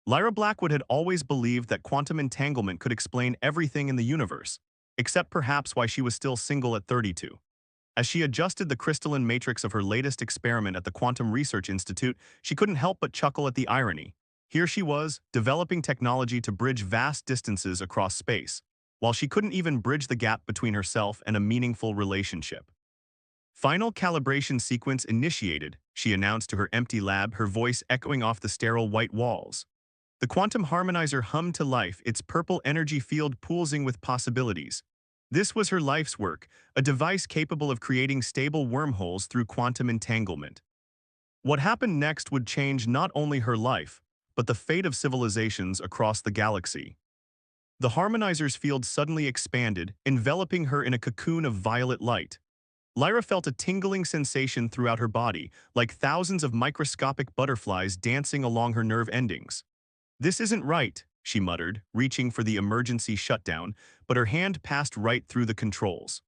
Lyra Blackwood had always believed that quantum entanglement could explain everything in the universe, except perhaps why she was still single at 32. As she adjusted the crystalline matrix of her latest experiment at the Quantum Research Institute, she couldn't help but chuckle at the irony. Here she was, developing technology to bridge vast distances across space, while she couldn't even bridge the gap between herself and a meaningful relationship. Final calibration sequence initiated, she announced to her empty lab, her voice echoing off the sterile white walls. The quantum harmonizer hummed to life, its purple energy field pulsing with possibilities. This was her life's work, a device capable of creating stable wormholes through quantum entanglement. What happened next would change not only her life, but the fate of civilizations across the galaxy. The harmonizer's field suddenly expanded, enveloping her in a cocoon of violet light. Lyra felt a tingling sensation throughout her body, like thousands of microscopic butterflies dancing along her nerve endings. "This isn't right," she muttered, reaching for the emergency shutdown, but her hand passed right through the controls.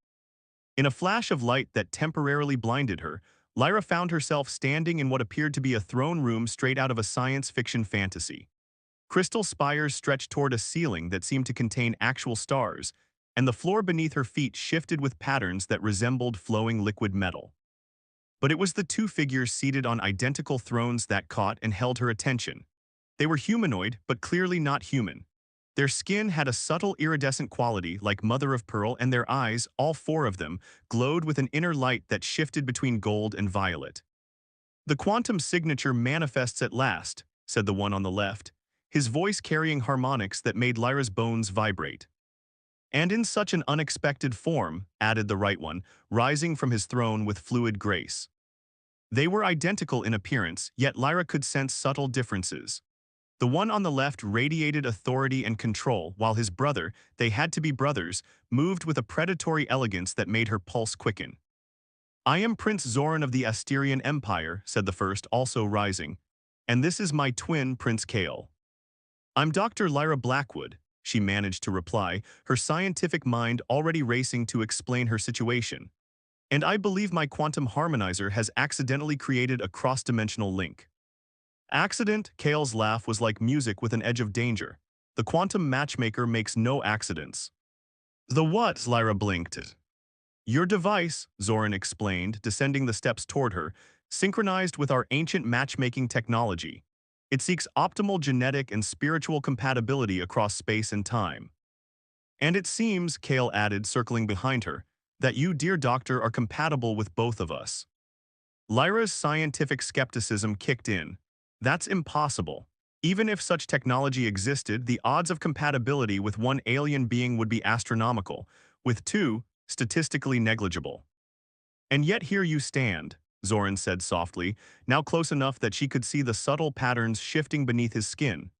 In a flash of light that temporarily blinded her, Lyra found herself standing in what appeared to be a throne room straight out of a science fiction fantasy. Crystal spires stretched toward a ceiling that seemed to contain actual stars, and the floor beneath her feet shifted with patterns that resembled flowing liquid metal. But it was the two figures seated on identical thrones that caught and held her attention. They were humanoid, but clearly not human. Their skin had a subtle iridescent quality like mother of pearl, and their eyes, all four of them, glowed with an inner light that shifted between gold and violet. "The quantum signature manifests at last," said the one on the left, his voice carrying harmonics that made Lyra's bones vibrate. "And in such an unexpected form," added the right one, rising from his throne with fluid grace. They were identical in appearance, yet Lyra could sense subtle differences. The one on the left radiated authority and control, while his brother, they had to be brothers, moved with a predatory elegance that made her pulse quicken. "I am Prince Zoran of the Asterian Empire," said the first, also rising. "And this is my twin, Prince Kale." "I'm Dr. Lyra Blackwood," she managed to reply, her scientific mind already racing to explain her situation. "And I believe my quantum harmonizer has accidentally created a cross-dimensional link." "Accident?" Kale's laugh was like music with an edge of danger. "The quantum matchmaker makes no accidents." "The what?" Lyra blinked. "Your device," Zoran explained, descending the steps toward her, "synchronized with our ancient matchmaking technology. It seeks optimal genetic and spiritual compatibility across space and time." "And it seems," Kale added, circling behind her, "that you, dear doctor, are compatible with both of us." Lyra's scientific skepticism kicked in. "That's impossible. Even if such technology existed, the odds of compatibility with one alien being would be astronomical, with two, statistically negligible." "And yet here you stand," Zoran said softly, now close enough that she could see the subtle patterns shifting beneath his skin.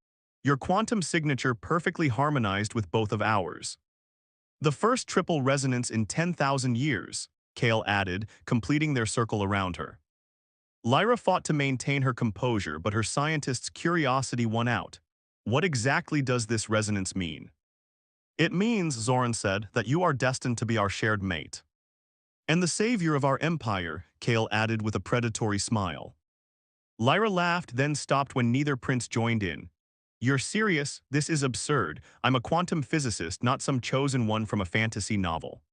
"Your quantum signature perfectly harmonized with both of ours." "The first triple resonance in 10,000 years," Kale added, completing their circle around her. Lyra fought to maintain her composure, but her scientist's curiosity won out. "What exactly does this resonance mean?" "It means," Zoran said, "that you are destined to be our shared mate." "And the savior of our empire," Kale added with a predatory smile. Lyra laughed, then stopped when neither prince joined in. "You're serious? This is absurd. I'm a quantum physicist, not some chosen one from a fantasy novel."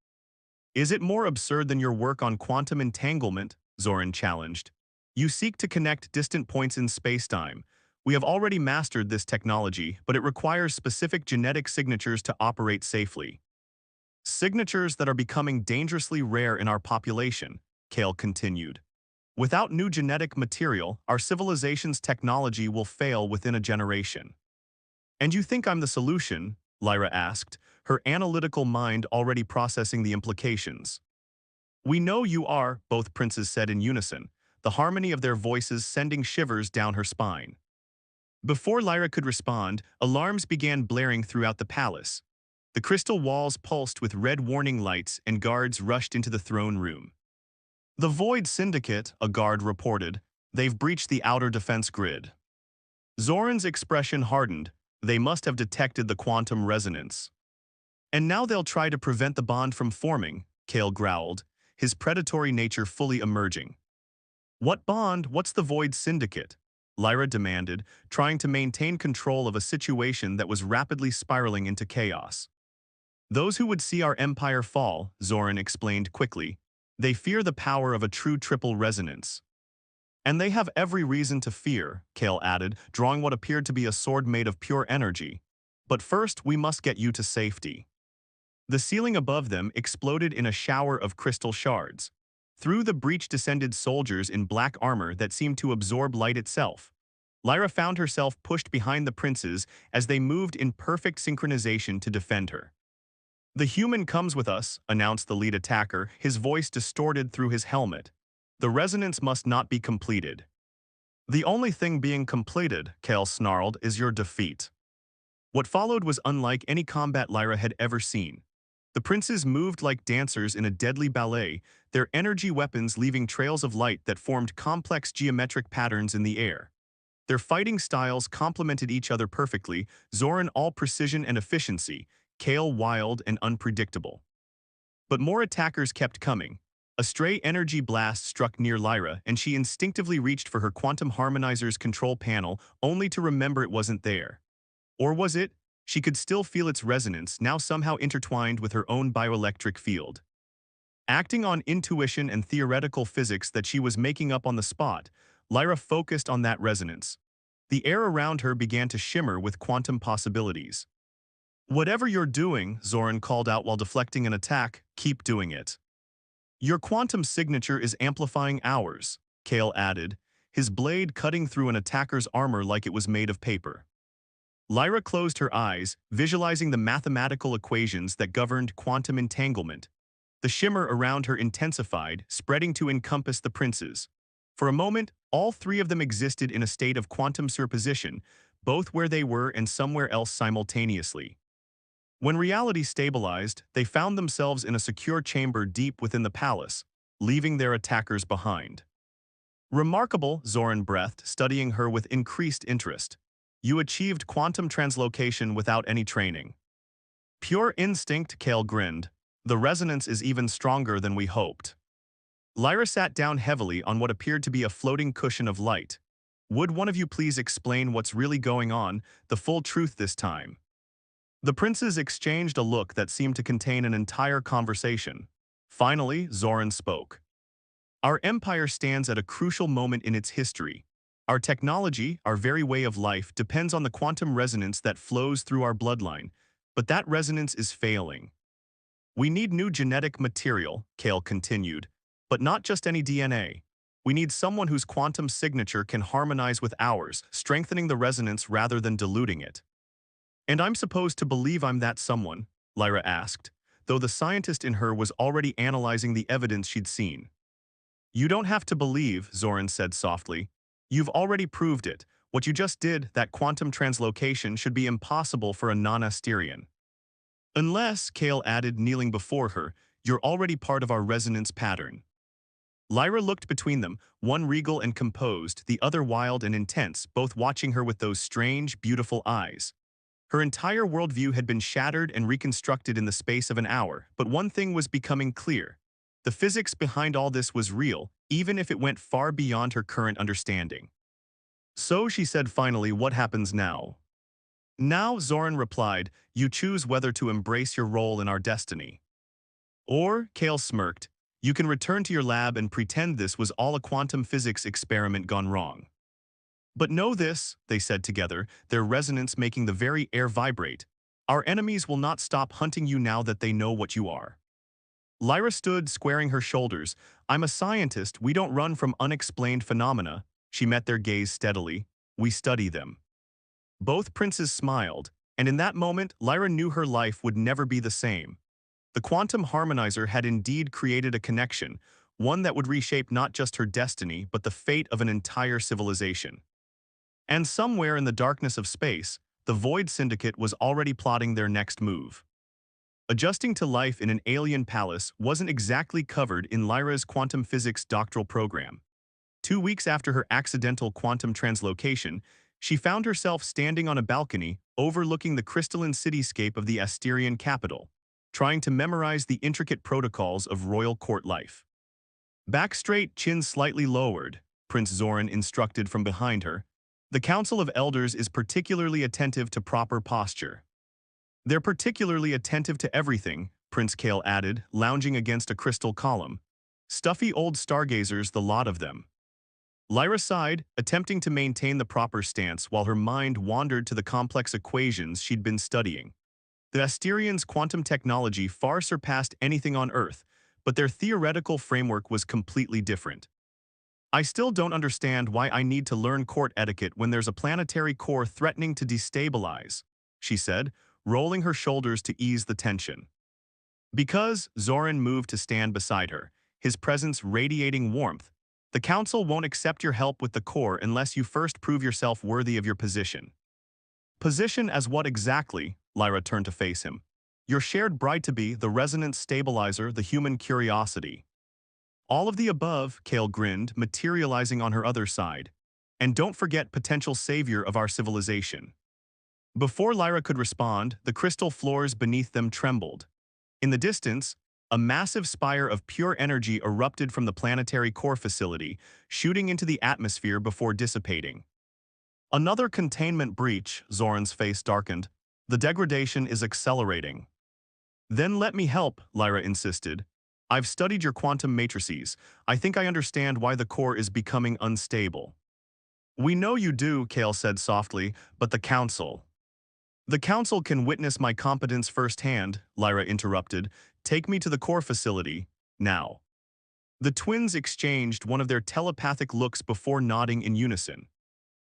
"Is it more absurd than your work on quantum entanglement?" Zoran challenged. "You seek to connect distant points in spacetime. We have already mastered this technology, but it requires specific genetic signatures to operate safely." "Signatures that are becoming dangerously rare in our population," Kale continued. "Without new genetic material, our civilization's technology will fail within a generation." "And you think I'm the solution?" Lyra asked, her analytical mind already processing the implications. "We know you are," both princes said in unison, the harmony of their voices sending shivers down her spine. Before Lyra could respond, alarms began blaring throughout the palace. The crystal walls pulsed with red warning lights, and guards rushed into the throne room. "The Void Syndicate," a guard reported. "They've breached the outer defense grid." Zoran's expression hardened. "They must have detected the quantum resonance." "And now they'll try to prevent the bond from forming," Kale growled, his predatory nature fully emerging. "What bond? What's the Void Syndicate?" Lyra demanded, trying to maintain control of a situation that was rapidly spiraling into chaos. Those who would see our empire fall, Zoran explained quickly. They fear the power of a true triple resonance. And they have every reason to fear, Kale added, drawing what appeared to be a sword made of pure energy. But first, we must get you to safety. The ceiling above them exploded in a shower of crystal shards. Through the breach descended soldiers in black armor that seemed to absorb light itself. Lyra found herself pushed behind the princes as they moved in perfect synchronization to defend her. "The human comes with us," announced the lead attacker, his voice distorted through his helmet. "The resonance must not be completed." "The only thing being completed," Kale snarled, "is your defeat." What followed was unlike any combat Lyra had ever seen. The princes moved like dancers in a deadly ballet, their energy weapons leaving trails of light that formed complex geometric patterns in the air. Their fighting styles complemented each other perfectly, Zoran all precision and efficiency, Kale wild and unpredictable. But more attackers kept coming. A stray energy blast struck near Lyra, and she instinctively reached for her quantum harmonizer's control panel, only to remember it wasn't there. Or was it? She could still feel its resonance, now somehow intertwined with her own bioelectric field. Acting on intuition and theoretical physics that she was making up on the spot, Lyra focused on that resonance. The air around her began to shimmer with quantum possibilities. "Whatever you're doing," Zoran called out while deflecting an attack, "keep doing it." "Your quantum signature is amplifying ours," Kale added, his blade cutting through an attacker's armor like it was made of paper. Lyra closed her eyes, visualizing the mathematical equations that governed quantum entanglement. The shimmer around her intensified, spreading to encompass the princes. For a moment, all three of them existed in a state of quantum superposition, both where they were and somewhere else simultaneously. When reality stabilized, they found themselves in a secure chamber deep within the palace, leaving their attackers behind. "Remarkable," Zoran breathed, studying her with increased interest. "You achieved quantum translocation without any training." "Pure instinct," Kale grinned. "The resonance is even stronger than we hoped." Lyra sat down heavily on what appeared to be a floating cushion of light. "Would one of you please explain what's really going on, the full truth this time?" The princes exchanged a look that seemed to contain an entire conversation. Finally, Zoran spoke. "Our empire stands at a crucial moment in its history. Our technology, our very way of life, depends on the quantum resonance that flows through our bloodline, but that resonance is failing. We need new genetic material," Kale continued, "but not just any DNA. We need someone whose quantum signature can harmonize with ours, strengthening the resonance rather than diluting it." "And I'm supposed to believe I'm that someone?" Lyra asked, though the scientist in her was already analyzing the evidence she'd seen. "You don't have to believe," Zoran said softly. "You've already proved it. What you just did, that quantum translocation, should be impossible for a non-Asterian." "Unless," Kale added, kneeling before her, "you're already part of our resonance pattern." Lyra looked between them, one regal and composed, the other wild and intense, both watching her with those strange, beautiful eyes. Her entire worldview had been shattered and reconstructed in the space of an hour, but one thing was becoming clear. The physics behind all this was real, even if it went far beyond her current understanding. "So," she said finally, "what happens now?" "Now," Zoran replied, "you choose whether to embrace your role in our destiny. Or," Kale smirked, "you can return to your lab and pretend this was all a quantum physics experiment gone wrong." "But know this," they said together, their resonance making the very air vibrate. "Our enemies will not stop hunting you now that they know what you are." Lyra stood, squaring her shoulders. "I'm a scientist. We don't run from unexplained phenomena." She met their gaze steadily. "We study them." Both princes smiled, and in that moment, Lyra knew her life would never be the same. The quantum harmonizer had indeed created a connection, one that would reshape not just her destiny, but the fate of an entire civilization. And somewhere in the darkness of space, the Void Syndicate was already plotting their next move. Adjusting to life in an alien palace wasn't exactly covered in Lyra's quantum physics doctoral program. 2 weeks after her accidental quantum translocation, she found herself standing on a balcony overlooking the crystalline cityscape of the Asterian capital, trying to memorize the intricate protocols of royal court life. "Back straight, chin slightly lowered," Prince Zoran instructed from behind her. The Council of Elders is particularly attentive to proper posture. They're particularly attentive to everything, Prince Kale added, lounging against a crystal column. Stuffy old stargazers, the lot of them. Lyra sighed, attempting to maintain the proper stance while her mind wandered to the complex equations she'd been studying. The Asterians' quantum technology far surpassed anything on Earth, but their theoretical framework was completely different. I still don't understand why I need to learn court etiquette when there's a planetary core threatening to destabilize, she said, rolling her shoulders to ease the tension. Because Zoran moved to stand beside her, his presence radiating warmth. The council won't accept your help with the core unless you first prove yourself worthy of your position. Position as what exactly? Lyra turned to face him. Your shared bride-to-be, the resonance stabilizer, the human curiosity. All of the above, Kale grinned, materializing on her other side. And don't forget potential savior of our civilization. Before Lyra could respond, the crystal floors beneath them trembled. In the distance, a massive spire of pure energy erupted from the planetary core facility, shooting into the atmosphere before dissipating. Another containment breach, Zoran's face darkened. The degradation is accelerating. Then let me help, Lyra insisted. I've studied your quantum matrices. I think I understand why the core is becoming unstable. We know you do, Kale said softly, but the Council. The Council can witness my competence firsthand, Lyra interrupted. Take me to the core facility, now. The twins exchanged one of their telepathic looks before nodding in unison.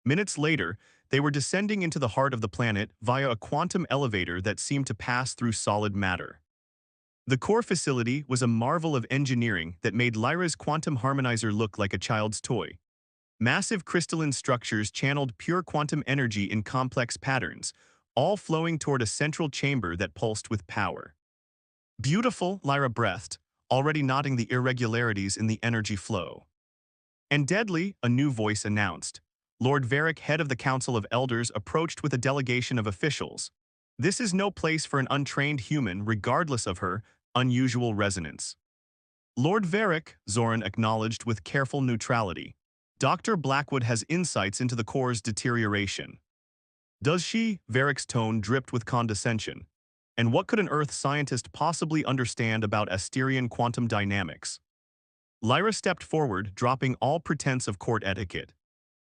Minutes later, they were descending into the heart of the planet via a quantum elevator that seemed to pass through solid matter. The core facility was a marvel of engineering that made Lyra's quantum harmonizer look like a child's toy. Massive crystalline structures channeled pure quantum energy in complex patterns, all flowing toward a central chamber that pulsed with power. Beautiful, Lyra breathed, already noting the irregularities in the energy flow. And deadly, a new voice announced. Lord Varric, head of the Council of Elders, approached with a delegation of officials. This is no place for an untrained human, regardless of her unusual resonance. Lord Varric, Zoran acknowledged with careful neutrality. Dr. Blackwood has insights into the core's deterioration. Does she? Varric's tone dripped with condescension. And what could an Earth scientist possibly understand about Asterian quantum dynamics? Lyra stepped forward, dropping all pretense of court etiquette.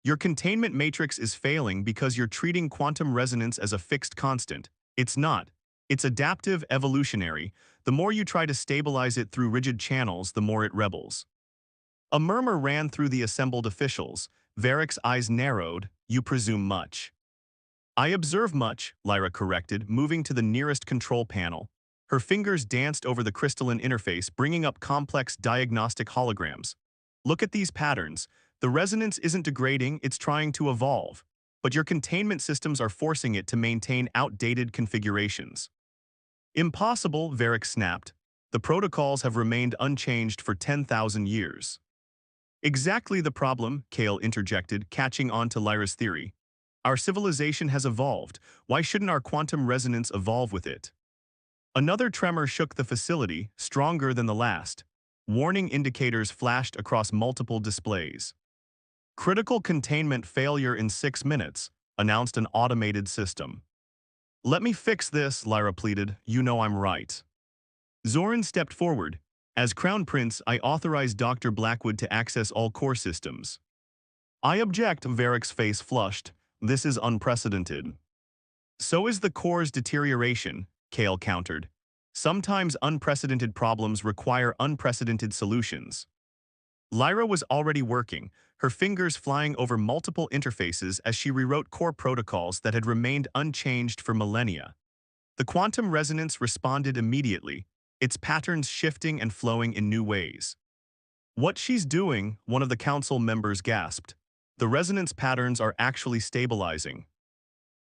Your containment matrix is failing because you're treating quantum resonance as a fixed constant. It's not. It's adaptive, evolutionary. The more you try to stabilize it through rigid channels, the more it rebels. A murmur ran through the assembled officials. Varric's eyes narrowed. You presume much. I observe much, Lyra corrected, moving to the nearest control panel. Her fingers danced over the crystalline interface, bringing up complex diagnostic holograms. Look at these patterns. The resonance isn't degrading, it's trying to evolve. But your containment systems are forcing it to maintain outdated configurations. Impossible, Varric snapped. The protocols have remained unchanged for 10,000 years. Exactly the problem, Kale interjected, catching on to Lyra's theory. Our civilization has evolved. Why shouldn't our quantum resonance evolve with it? Another tremor shook the facility, stronger than the last. Warning indicators flashed across multiple displays. Critical containment failure in 6 minutes, announced an automated system. Let me fix this, Lyra pleaded. You know I'm right. Zoran stepped forward. As Crown Prince, I authorize Dr. Blackwood to access all core systems. I object, Varric's face flushed. This is unprecedented. So is the core's deterioration, Kale countered. Sometimes unprecedented problems require unprecedented solutions. Lyra was already working, her fingers flying over multiple interfaces as she rewrote core protocols that had remained unchanged for millennia. The quantum resonance responded immediately, its patterns shifting and flowing in new ways. What she's doing, one of the council members gasped. The resonance patterns are actually stabilizing.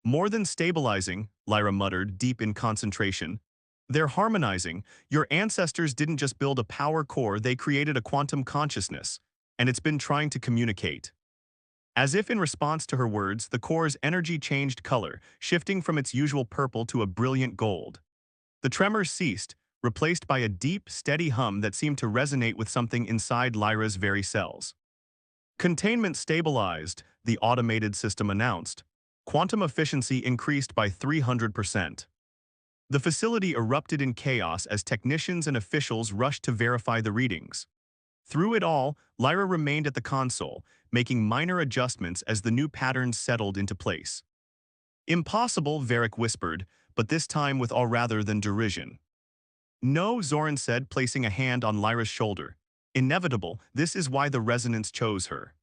More than stabilizing, Lyra muttered, deep in concentration. They're harmonizing. Your ancestors didn't just build a power core, they created a quantum consciousness, and it's been trying to communicate. As if in response to her words, the core's energy changed color, shifting from its usual purple to a brilliant gold. The tremors ceased, replaced by a deep, steady hum that seemed to resonate with something inside Lyra's very cells. Containment stabilized, the automated system announced. Quantum efficiency increased by 300%. The facility erupted in chaos as technicians and officials rushed to verify the readings. Through it all, Lyra remained at the console, making minor adjustments as the new patterns settled into place. Impossible, Varric whispered, but this time with all rather than derision. No, Zoran said, placing a hand on Lyra's shoulder. Inevitable, this is why the resonance chose her.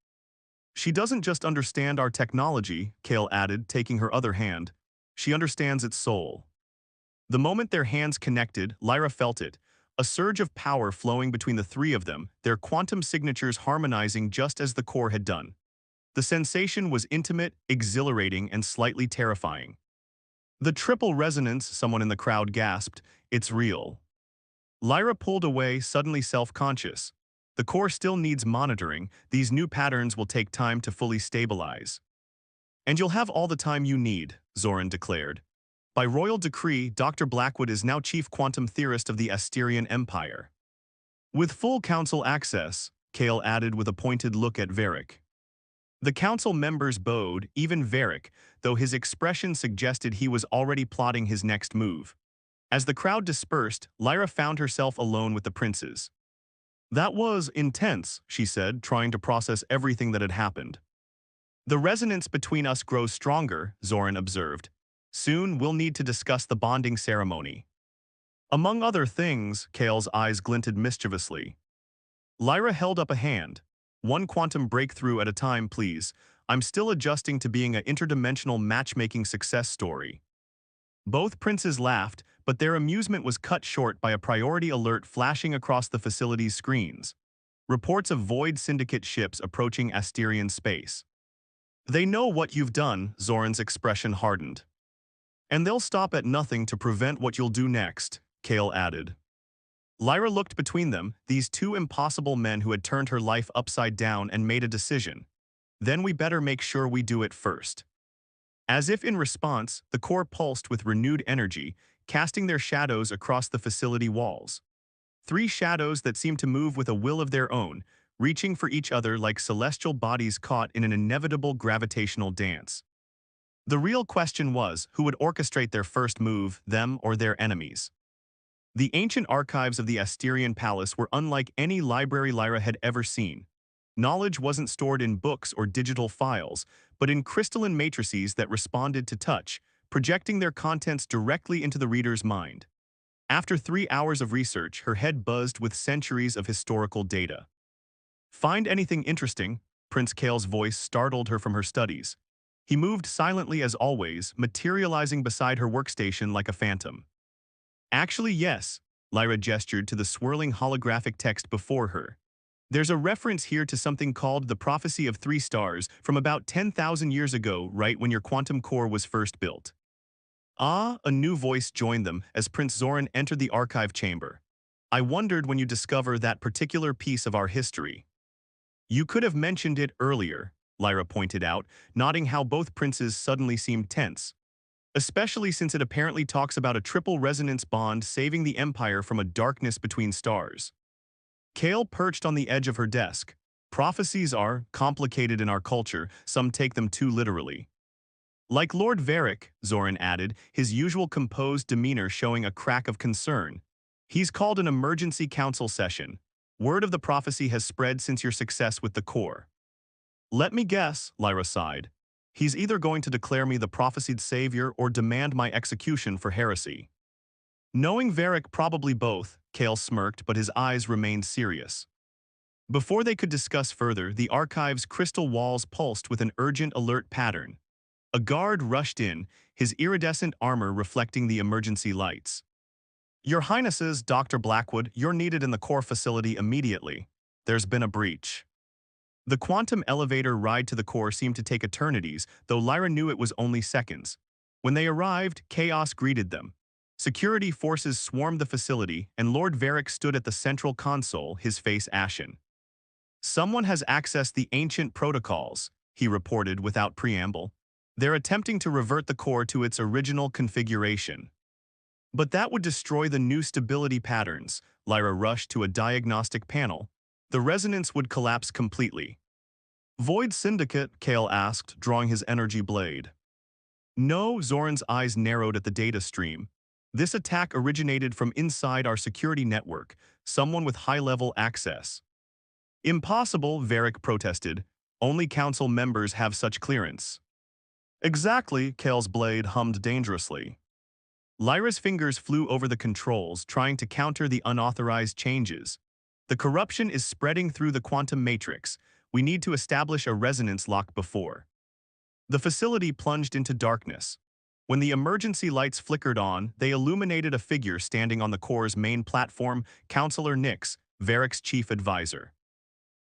She doesn't just understand our technology, Kale added, taking her other hand. She understands its soul. The moment their hands connected, Lyra felt it, a surge of power flowing between the three of them, their quantum signatures harmonizing just as the core had done. The sensation was intimate, exhilarating, and slightly terrifying. The triple resonance, someone in the crowd gasped, it's real. Lyra pulled away, suddenly self-conscious. The core still needs monitoring, these new patterns will take time to fully stabilize. And you'll have all the time you need, Zoran declared. By royal decree, Dr. Blackwood is now chief quantum theorist of the Asterian Empire. With full council access, Kale added with a pointed look at Varric. The council members bowed, even Varric, though his expression suggested he was already plotting his next move. As the crowd dispersed, Lyra found herself alone with the princes. That was intense, she said, trying to process everything that had happened. The resonance between us grows stronger, Zoran observed. Soon we'll need to discuss the bonding ceremony. Among other things, Kale's eyes glinted mischievously. Lyra held up a hand. One quantum breakthrough at a time, please. I'm still adjusting to being an interdimensional matchmaking success story. Both princes laughed, but their amusement was cut short by a priority alert flashing across the facility's screens. Reports of Void Syndicate ships approaching Asterian space. They know what you've done, Zoran's expression hardened. And they'll stop at nothing to prevent what you'll do next, Kale added. Lyra looked between them, these two impossible men who had turned her life upside down, and made a decision. Then we better make sure we do it first. As if in response, the core pulsed with renewed energy, casting their shadows across the facility walls. Three shadows that seemed to move with a will of their own, reaching for each other like celestial bodies caught in an inevitable gravitational dance. The real question was, who would orchestrate their first move, them or their enemies? The ancient archives of the Asterian Palace were unlike any library Lyra had ever seen. Knowledge wasn't stored in books or digital files, but in crystalline matrices that responded to touch, projecting their contents directly into the reader's mind. After 3 hours of research, her head buzzed with centuries of historical data. Find anything interesting? Prince Kale's voice startled her from her studies. He moved silently as always, materializing beside her workstation like a phantom. Actually, yes, Lyra gestured to the swirling holographic text before her. There's a reference here to something called the Prophecy of Three Stars from about 10,000 years ago, right when your quantum core was first built. Ah, a new voice joined them as Prince Zoran entered the archive chamber. I wondered when you discover that particular piece of our history. You could have mentioned it earlier, Lyra pointed out, noting how both princes suddenly seemed tense. Especially since it apparently talks about a triple resonance bond saving the Empire from a darkness between stars. Kale perched on the edge of her desk. Prophecies are complicated in our culture, some take them too literally. Like Lord Varric, Zoran added, his usual composed demeanor showing a crack of concern. He's called an emergency council session. Word of the prophecy has spread since your success with the core. Let me guess, Lyra sighed. He's either going to declare me the prophesied savior or demand my execution for heresy. Knowing Varric, probably both, Kale smirked, but his eyes remained serious. Before they could discuss further, the archive's crystal walls pulsed with an urgent alert pattern. A guard rushed in, his iridescent armor reflecting the emergency lights. Your Highnesses, Dr. Blackwood, you're needed in the core facility immediately. There's been a breach. The quantum elevator ride to the core seemed to take eternities, though Lyra knew it was only seconds. When they arrived, chaos greeted them. Security forces swarmed the facility, and Lord Varric stood at the central console, his face ashen. Someone has accessed the ancient protocols, he reported without preamble. They're attempting to revert the core to its original configuration. But that would destroy the new stability patterns. Lyra rushed to a diagnostic panel. The resonance would collapse completely. Void Syndicate, Kale asked, drawing his energy blade. No, Zoran's eyes narrowed at the data stream. This attack originated from inside our security network, someone with high-level access. Impossible, Varric protested. Only council members have such clearance. Exactly, Kale's blade hummed dangerously. Lyra's fingers flew over the controls, trying to counter the unauthorized changes. The corruption is spreading through the quantum matrix. We need to establish a resonance lock before. The facility plunged into darkness. When the emergency lights flickered on, they illuminated a figure standing on the core's main platform, Counselor Nix, Varric's chief advisor.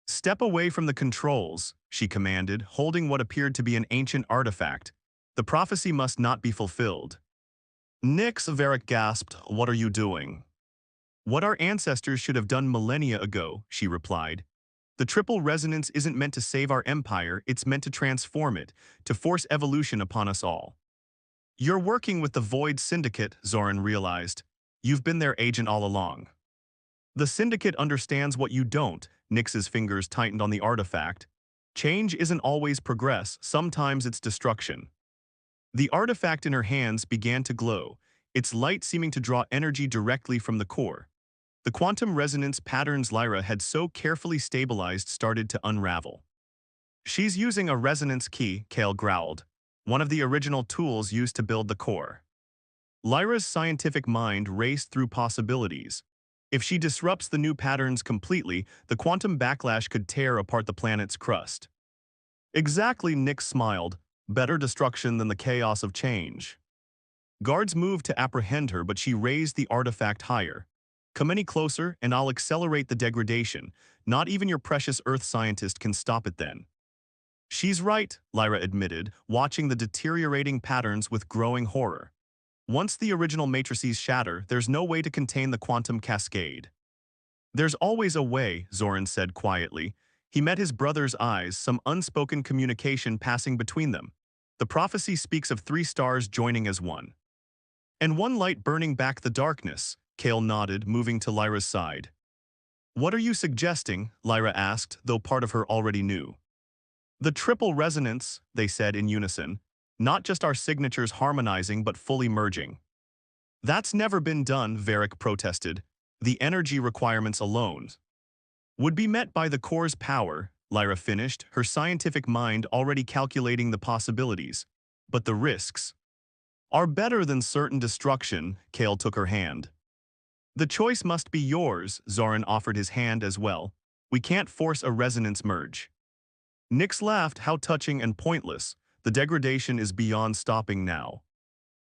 Step away from the controls, she commanded, holding what appeared to be an ancient artifact. The prophecy must not be fulfilled. Nix, Varric gasped, what are you doing? What our ancestors should have done millennia ago, she replied. The triple resonance isn't meant to save our empire, it's meant to transform it, to force evolution upon us all. You're working with the Void Syndicate, Zoran realized. You've been their agent all along. The Syndicate understands what you don't, Nix's fingers tightened on the artifact. Change isn't always progress, sometimes it's destruction. The artifact in her hands began to glow, its light seeming to draw energy directly from the core. The quantum resonance patterns Lyra had so carefully stabilized started to unravel. She's using a resonance key, Kale growled, one of the original tools used to build the core. Lyra's scientific mind raced through possibilities. If she disrupts the new patterns completely, the quantum backlash could tear apart the planet's crust. Exactly, Nix smiled. Better destruction than the chaos of change. Guards moved to apprehend her, but she raised the artifact higher. Come any closer, and I'll accelerate the degradation. Not even your precious Earth scientist can stop it then. She's right, Lyra admitted, watching the deteriorating patterns with growing horror. Once the original matrices shatter, there's no way to contain the quantum cascade. There's always a way, Zoran said quietly. He met his brother's eyes, some unspoken communication passing between them. The prophecy speaks of 3 stars joining as one. And one light burning back the darkness, Kale nodded, moving to Lyra's side. What are you suggesting? Lyra asked, though part of her already knew. The triple resonance, they said in unison. Not just our signatures harmonizing but fully merging. That's never been done, Varric protested. The energy requirements alone would be met by the core's power, Lyra finished, her scientific mind already calculating the possibilities. But the risks are better than certain destruction, Kale took her hand. The choice must be yours, Zoran offered his hand as well. We can't force a resonance merge. Nix laughed, how touching and pointless. The degradation is beyond stopping now.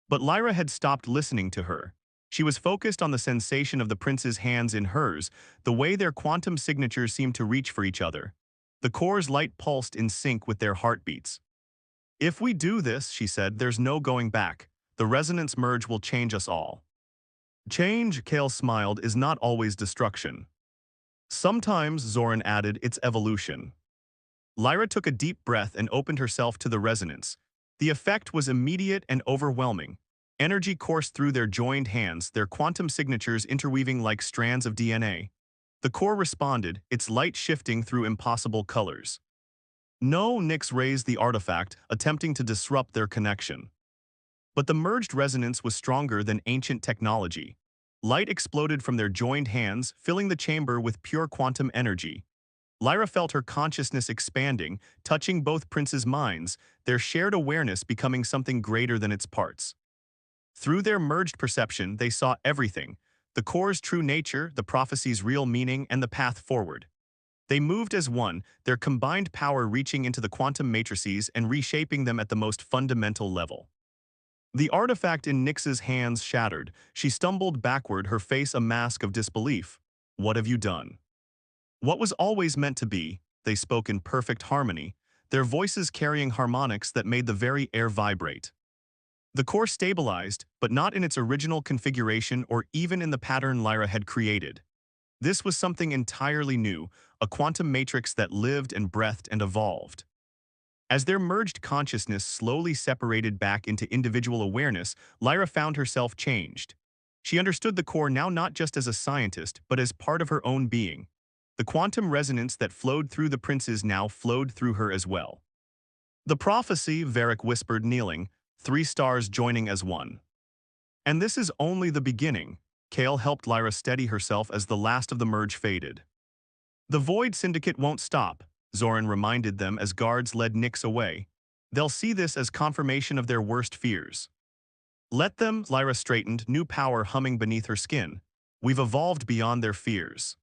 But Lyra had stopped listening to her. She was focused on the sensation of the prince's hands in hers, the way their quantum signatures seemed to reach for each other. The core's light pulsed in sync with their heartbeats. If we do this, she said, there's no going back. The resonance merge will change us all. Change, Kale smiled, is not always destruction. Sometimes, Zoran added, it's evolution. Lyra took a deep breath and opened herself to the resonance. The effect was immediate and overwhelming. Energy coursed through their joined hands, their quantum signatures interweaving like strands of DNA. The core responded, its light shifting through impossible colors. No, Nix raised the artifact, attempting to disrupt their connection. But the merged resonance was stronger than ancient technology. Light exploded from their joined hands, filling the chamber with pure quantum energy. Lyra felt her consciousness expanding, touching both princes' minds, their shared awareness becoming something greater than its parts. Through their merged perception, they saw everything, the core's true nature, the prophecy's real meaning, and the path forward. They moved as one, their combined power reaching into the quantum matrices and reshaping them at the most fundamental level. The artifact in Nix's hands shattered. She stumbled backward, her face a mask of disbelief. What have you done? What was always meant to be, they spoke in perfect harmony, their voices carrying harmonics that made the very air vibrate. The core stabilized, but not in its original configuration or even in the pattern Lyra had created. This was something entirely new, a quantum matrix that lived and breathed and evolved. As their merged consciousness slowly separated back into individual awareness, Lyra found herself changed. She understood the core now not just as a scientist, but as part of her own being. The quantum resonance that flowed through the princes now flowed through her as well. The prophecy, Varric whispered, kneeling, 3 stars joining as one. And this is only the beginning. Kale helped Lyra steady herself as the last of the merge faded. The Void Syndicate won't stop, Zoran reminded them as guards led Nyx away. They'll see this as confirmation of their worst fears. Let them, Lyra straightened, new power humming beneath her skin. We've evolved beyond their fears.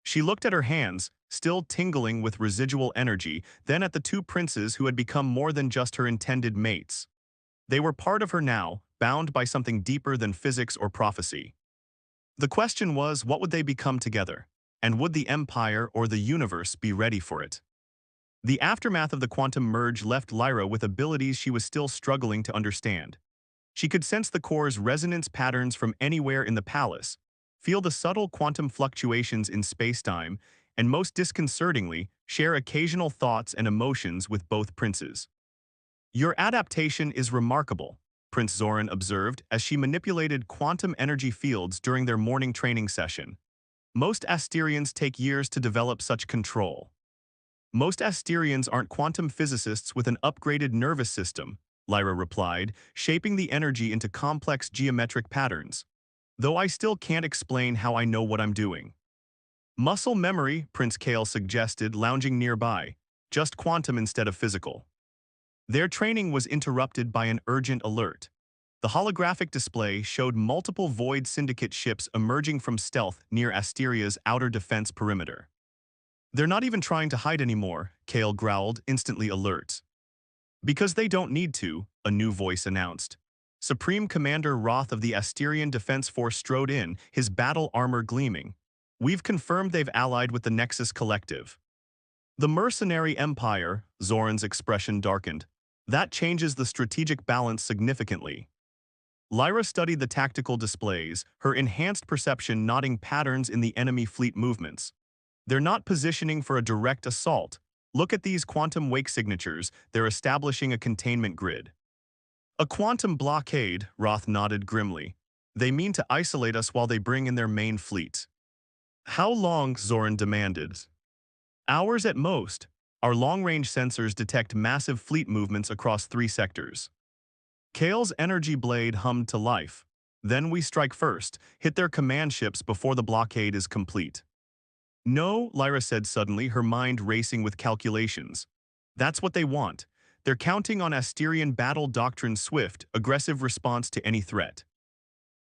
She looked at her hands, still tingling with residual energy, then at the 2 princes who had become more than just her intended mates. They were part of her now, bound by something deeper than physics or prophecy. The question was, what would they become together? And would the Empire or the universe be ready for it? The aftermath of the quantum merge left Lyra with abilities she was still struggling to understand. She could sense the core's resonance patterns from anywhere in the palace, feel the subtle quantum fluctuations in spacetime, and most disconcertingly, share occasional thoughts and emotions with both princes. Your adaptation is remarkable, Prince Zoran observed as she manipulated quantum energy fields during their morning training session. Most Asterians take years to develop such control. Most Asterians aren't quantum physicists with an upgraded nervous system, Lyra replied, shaping the energy into complex geometric patterns. Though I still can't explain how I know what I'm doing. Muscle memory, Prince Kale suggested, lounging nearby. Just quantum instead of physical. Their training was interrupted by an urgent alert. The holographic display showed multiple Void Syndicate ships emerging from stealth near Asteria's outer defense perimeter. They're not even trying to hide anymore, Kale growled, instantly alert. Because they don't need to, a new voice announced. Supreme Commander Roth of the Asterian Defense Force strode in, his battle armor gleaming. We've confirmed they've allied with the Nexus Collective. The Mercenary Empire, Zoran's expression darkened. That changes the strategic balance significantly. Lyra studied the tactical displays, her enhanced perception noting patterns in the enemy fleet movements. They're not positioning for a direct assault. Look at these quantum wake signatures, they're establishing a containment grid. A quantum blockade, Roth nodded grimly. They mean to isolate us while they bring in their main fleet. How long, Zoran demanded. Hours at most. Our long-range sensors detect massive fleet movements across 3 sectors. Kale's energy blade hummed to life. Then we strike first, hit their command ships before the blockade is complete. No, Lyra said suddenly, her mind racing with calculations. That's what they want. They're counting on Asterian battle doctrine's swift, aggressive response to any threat.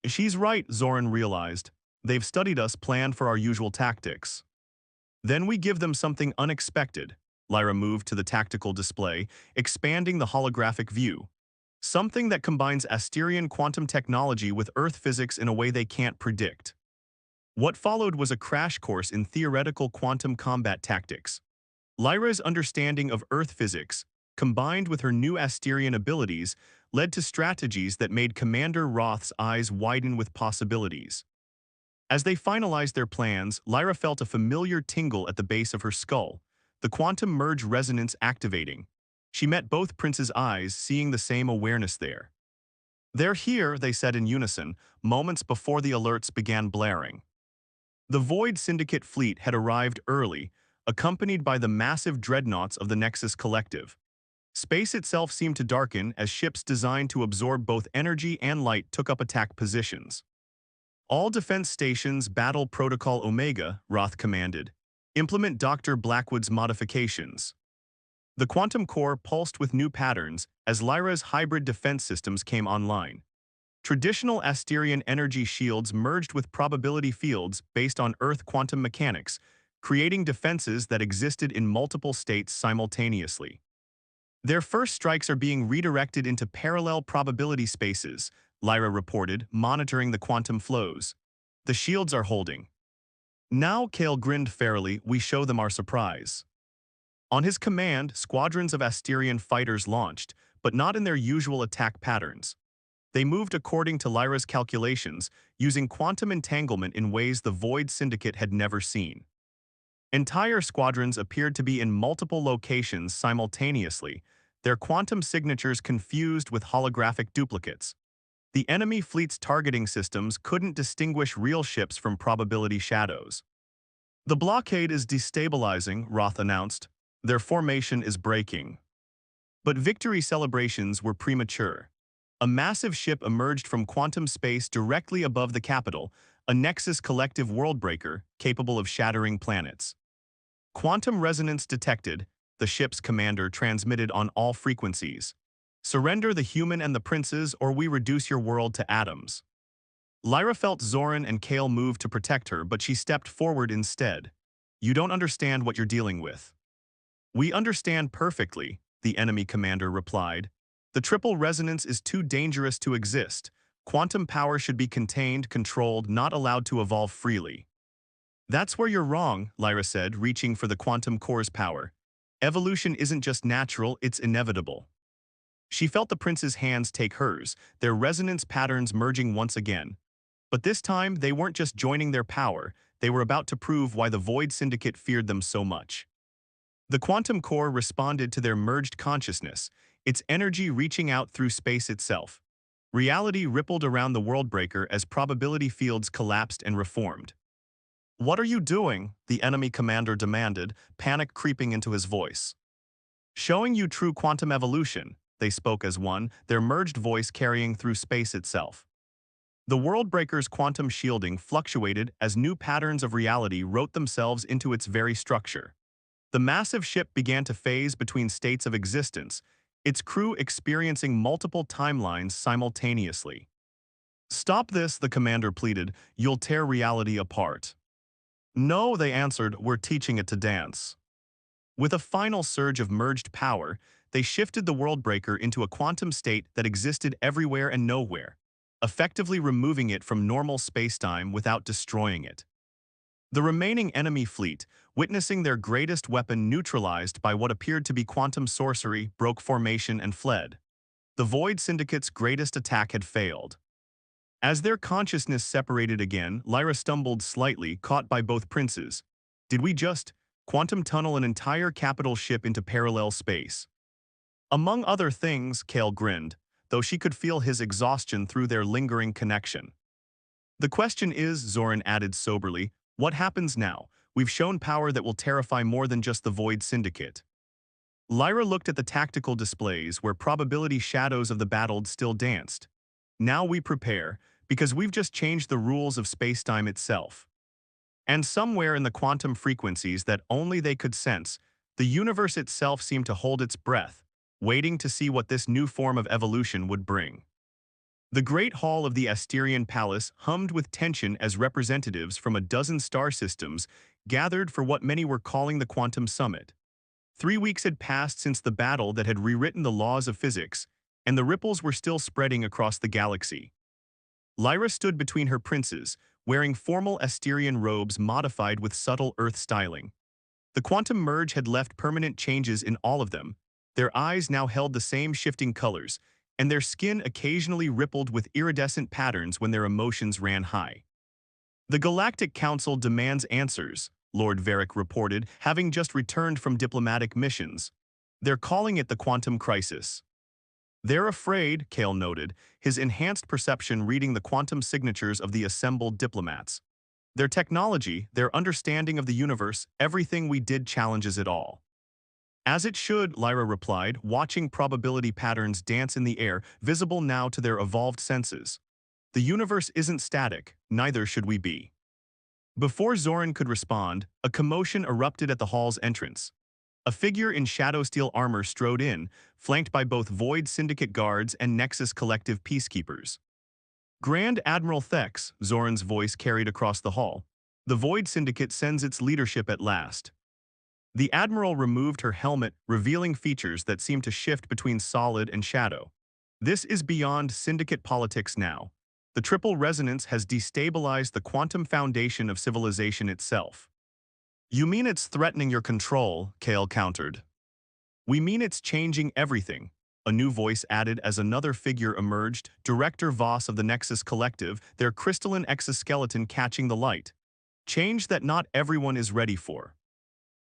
She's right, Zoran realized. They've studied us, planned for our usual tactics. Then we give them something unexpected. Lyra moved to the tactical display, expanding the holographic view. Something that combines Asterian quantum technology with Earth physics in a way they can't predict. What followed was a crash course in theoretical quantum combat tactics. Lyra's understanding of Earth physics, combined with her new Asterian abilities, led to strategies that made Commander Roth's eyes widen with possibilities. As they finalized their plans, Lyra felt a familiar tingle at the base of her skull, the quantum merge resonance activating. She met both princes' eyes, seeing the same awareness there. They're here, they said in unison, moments before the alerts began blaring. The Void Syndicate fleet had arrived early, accompanied by the massive dreadnoughts of the Nexus Collective. Space itself seemed to darken as ships designed to absorb both energy and light took up attack positions. All defense stations battle Protocol Omega, Roth commanded. Implement Dr. Blackwood's modifications. The quantum core pulsed with new patterns as Lyra's hybrid defense systems came online. Traditional Asterian energy shields merged with probability fields based on Earth quantum mechanics, creating defenses that existed in multiple states simultaneously. Their first strikes are being redirected into parallel probability spaces, Lyra reported, monitoring the quantum flows. The shields are holding. Now, Kale grinned fairly, we show them our surprise. On his command, squadrons of Asterian fighters launched, but not in their usual attack patterns. They moved according to Lyra's calculations, using quantum entanglement in ways the Void Syndicate had never seen. Entire squadrons appeared to be in multiple locations simultaneously, their quantum signatures confused with holographic duplicates. The enemy fleet's targeting systems couldn't distinguish real ships from probability shadows. The blockade is destabilizing, Roth announced. Their formation is breaking. But victory celebrations were premature. A massive ship emerged from quantum space directly above the capital, a Nexus collective worldbreaker capable of shattering planets. Quantum resonance detected, the ship's commander transmitted on all frequencies. Surrender the human and the princes or we reduce your world to atoms. Lyra felt Zoran and Kale move to protect her, but she stepped forward instead. You don't understand what you're dealing with. We understand perfectly, the enemy commander replied. The triple resonance is too dangerous to exist. Quantum power should be contained, controlled, not allowed to evolve freely. That's where you're wrong, Lyra said, reaching for the quantum core's power. Evolution isn't just natural, it's inevitable. She felt the prince's hands take hers, their resonance patterns merging once again. But this time, they weren't just joining their power, they were about to prove why the Void Syndicate feared them so much. The quantum core responded to their merged consciousness, its energy reaching out through space itself. Reality rippled around the worldbreaker as probability fields collapsed and reformed. What are you doing? The enemy commander demanded, panic creeping into his voice. Showing you true quantum evolution, they spoke as one, their merged voice carrying through space itself. The worldbreaker's quantum shielding fluctuated as new patterns of reality wrote themselves into its very structure. The massive ship began to phase between states of existence, its crew experiencing multiple timelines simultaneously. Stop this, the commander pleaded, you'll tear reality apart. No, they answered, we're teaching it to dance. With a final surge of merged power, they shifted the worldbreaker into a quantum state that existed everywhere and nowhere, effectively removing it from normal spacetime without destroying it. The remaining enemy fleet, witnessing their greatest weapon neutralized by what appeared to be quantum sorcery, broke formation and fled. The Void Syndicate's greatest attack had failed. As their consciousness separated again, Lyra stumbled slightly, caught by both princes. Did we just quantum tunnel an entire capital ship into parallel space? Among other things, Kale grinned, though she could feel his exhaustion through their lingering connection. The question is, Zoran added soberly, what happens now? We've shown power that will terrify more than just the Void Syndicate. Lyra looked at the tactical displays where probability shadows of the battle still danced. Now we prepare, because we've just changed the rules of spacetime itself. And somewhere in the quantum frequencies that only they could sense, the universe itself seemed to hold its breath, waiting to see what this new form of evolution would bring. The great hall of the Asterian Palace hummed with tension as representatives from a dozen star systems gathered for what many were calling the Quantum Summit. 3 weeks had passed since the battle that had rewritten the laws of physics, and the ripples were still spreading across the galaxy. Lyra stood between her princes, wearing formal Asterian robes modified with subtle Earth styling. The quantum merge had left permanent changes in all of them. Their eyes now held the same shifting colors, and their skin occasionally rippled with iridescent patterns when their emotions ran high. The Galactic Council demands answers, Lord Varric reported, having just returned from diplomatic missions. They're calling it the quantum crisis. They're afraid, Kale noted, his enhanced perception reading the quantum signatures of the assembled diplomats. Their technology, their understanding of the universe, everything we did challenges it all. As it should, Lyra replied, watching probability patterns dance in the air, visible now to their evolved senses. The universe isn't static, neither should we be. Before Zoran could respond, a commotion erupted at the hall's entrance. A figure in shadow steel armor strode in, flanked by both Void Syndicate guards and Nexus Collective peacekeepers. Grand Admiral Thex, Zoran's voice carried across the hall. The Void Syndicate sends its leadership at last. The Admiral removed her helmet, revealing features that seemed to shift between solid and shadow. This is beyond Syndicate politics now. The triple resonance has destabilized the quantum foundation of civilization itself. You mean it's threatening your control, Kale countered. We mean it's changing everything, a new voice added as another figure emerged, Director Voss of the Nexus Collective, their crystalline exoskeleton catching the light. Change that not everyone is ready for.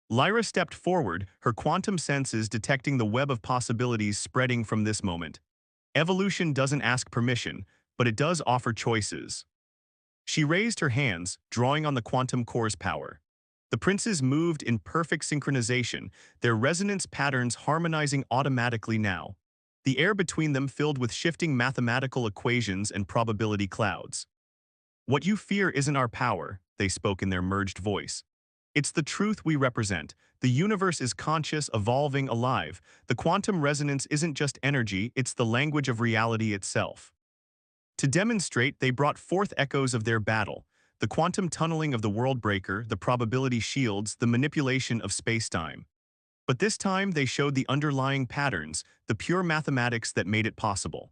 Lyra stepped forward, her quantum senses detecting the web of possibilities spreading from this moment. Evolution doesn't ask permission, but it does offer choices. She raised her hands, drawing on the quantum core's power. The princes moved in perfect synchronization, their resonance patterns harmonizing automatically now. The air between them filled with shifting mathematical equations and probability clouds. What you fear isn't our power, they spoke in their merged voice. It's the truth we represent. The universe is conscious, evolving, alive. The quantum resonance isn't just energy, it's the language of reality itself. To demonstrate, they brought forth echoes of their battle, the quantum tunneling of the world breaker, the probability shields, the manipulation of spacetime. But this time they showed the underlying patterns, the pure mathematics that made it possible.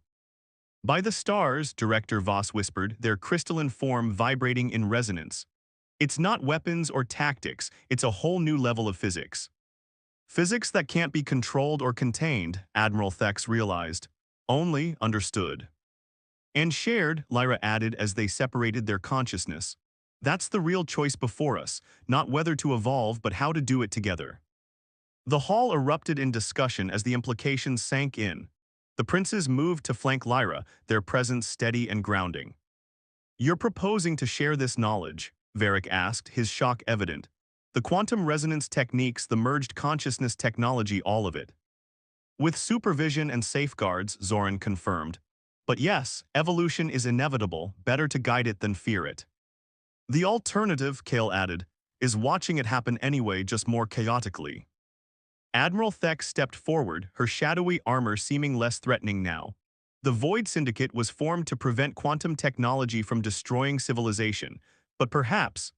By the stars, Director Voss whispered, their crystalline form vibrating in resonance. It's not weapons or tactics, it's a whole new level of physics. Physics that can't be controlled or contained, Admiral Thex realized. Only understood. And shared, Lyra added as they separated their consciousness. That's the real choice before us, not whether to evolve but how to do it together. The hall erupted in discussion as the implications sank in. The princes moved to flank Lyra, their presence steady and grounding. You're proposing to share this knowledge, Varric asked, his shock evident. The quantum resonance techniques, the merged consciousness technology, all of it. With supervision and safeguards, Zoran confirmed. But yes, evolution is inevitable, better to guide it than fear it. The alternative, Kale added, is watching it happen anyway, just more chaotically. Admiral Thex stepped forward, her shadowy armor seeming less threatening now. The Void Syndicate was formed to prevent quantum technology from destroying civilization, but perhaps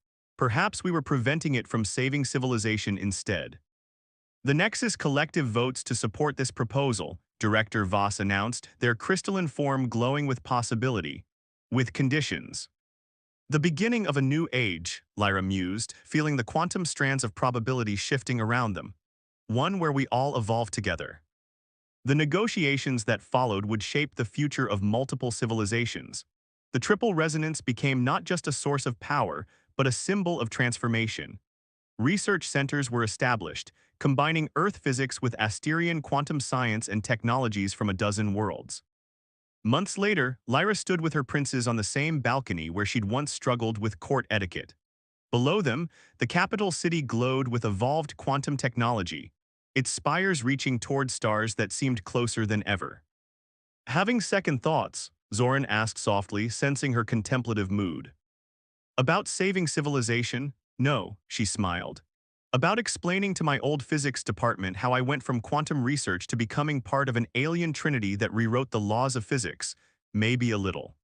we were preventing it from saving civilization instead. The Nexus collective votes to support this proposal, Director Voss announced, their crystalline form glowing with possibility. With conditions. The beginning of a new age, Lyra mused, feeling the quantum strands of probability shifting around them. One where we all evolve together. The negotiations that followed would shape the future of multiple civilizations. The triple resonance became not just a source of power, but a symbol of transformation. Research centers were established, combining Earth physics with Asterian quantum science and technologies from a dozen worlds. Months later, Lyra stood with her princes on the same balcony where she'd once struggled with court etiquette. Below them, the capital city glowed with evolved quantum technology, its spires reaching toward stars that seemed closer than ever. Having second thoughts, Zoran asked softly, sensing her contemplative mood. About saving civilization? No, she smiled. About explaining to my old physics department how I went from quantum research to becoming part of an alien trinity that rewrote the laws of physics, maybe a little.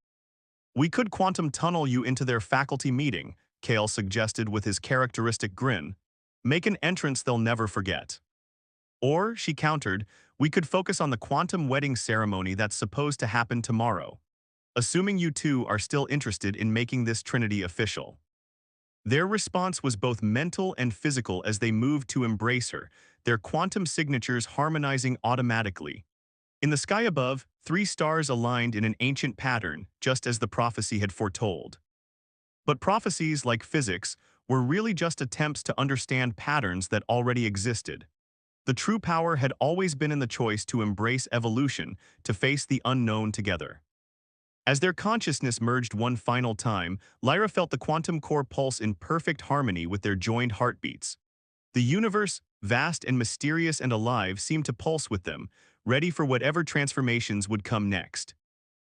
We could quantum tunnel you into their faculty meeting, Kale suggested with his characteristic grin. Make an entrance they'll never forget. Or, she countered, we could focus on the quantum wedding ceremony that's supposed to happen tomorrow. Assuming you two are still interested in making this trinity official. Their response was both mental and physical as they moved to embrace her, their quantum signatures harmonizing automatically. In the sky above, 3 stars aligned in an ancient pattern, just as the prophecy had foretold. But prophecies, like physics, were really just attempts to understand patterns that already existed. The true power had always been in the choice to embrace evolution, to face the unknown together. As their consciousness merged one final time, Lyra felt the quantum core pulse in perfect harmony with their joined heartbeats. The universe, vast and mysterious and alive, seemed to pulse with them, ready for whatever transformations would come next.